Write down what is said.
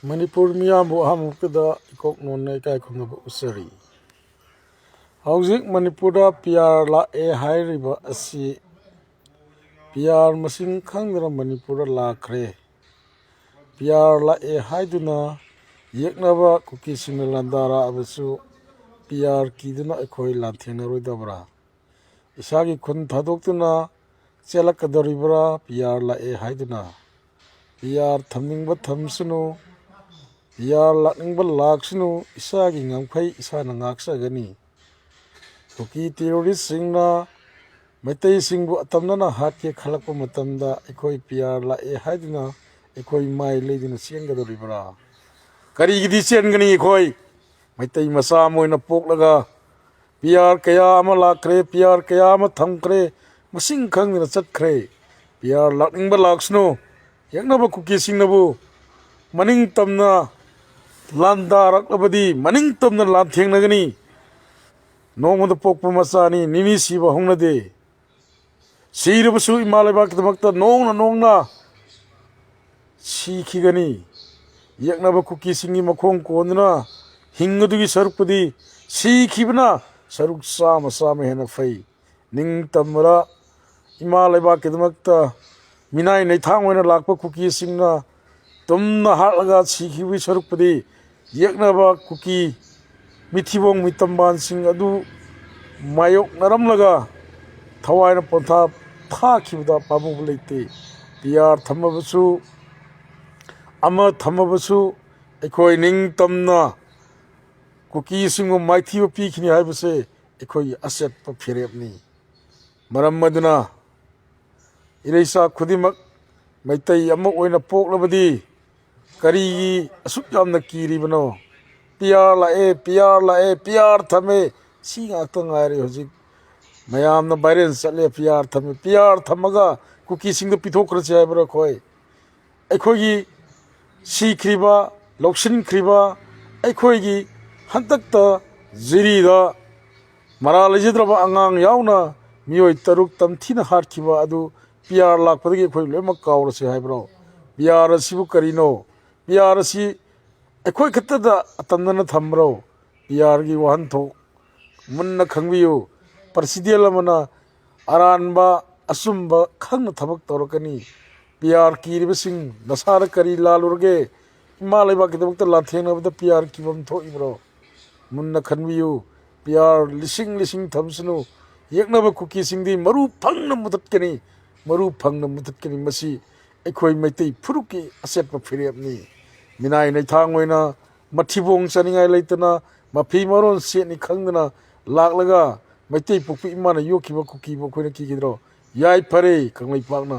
Manipur miyambu hamukda ikok nonne kai khumnabu usari. Hauzik Manipurda PR la hairiba asi PR masing khangra Manipurda lakhre. PR la haiduna yeknaba kuki sinalandara abasu PR kiduna ekhoi lanthena roidabra. Isagi khun thadoktuna chelakadoribra PR la haiduna. PR thamningba thamsunu PR lakningba laksunu isagi ngangphai isana ngaksagani. Kuki terrorist singna Maitai singbu atamnana hatke khalakpa matamda ekhoi PR la haiduna ekhoi mai leiduna siengadoribra. Karigidi siengani ekhoi Maitai masa moina poklaga PR kaya ama lakre PR kaya ama thamkre masing khangna chatkre PR lakningba laksunu yaknaba kuki singnabu maning tamna landaраklabadi maning tamna lanthengnagani nongmada pokpa masani nini siba hongnade sirabasu imalebakdamakta nongna sikhigani yaknaba kuki singi makhong konduna hingadugi sarukpadi sikhibana saruk sama hena fai ning tamra imalebakdamakta minai neithang oina lakpa kuki singna tumna hatlaga sikhibi sarukpadi yaknaba kuki mithibong mitamban sing adu mayok naramlaga thawaina pontha thakhibda pamu leite PR thamabasu ama thamabasu ekhoi ning tamna kuki singu maithiba pikhini haibase ekhoi asset pa phirepni maram maduna ireisa khudimak maitai ama oina poklabadi karigi asuk yamna kiribano PR la PR thame si ngakta ngaire hojik mayamna viral chatle PR thame PR thamaga kuki singda pithokrasi haibra khoi ekhoi sikhriba loksin khriba ekhoi gi hantakta jirida maralajidraba angang yauna mioi taruk tamthina harkhiba adu PR lakpadagi ekhoi loimak kawrasi haibro PR asibu karino PR asi ekhoi khatada atamnana thamro PR gi wahanthok munna khangbiyu president amana aranba asumba khangna thabak torakani PR kiribasing nasara kari lalurge imalaiba kidabakta lathenabda PR kibam thoibro munna khanbiyu PR lising thamsunu yaknaba kuki singdi maru phangna mudatkani masi ekhoi maitai phuruki asetpa phirepni minai neithang oina mathibong chaningai leitana mafi maron setni khangdana laklaga maitai pukpi imana yokhiba kuki bo khoina kigidro yai phare kanglai pakna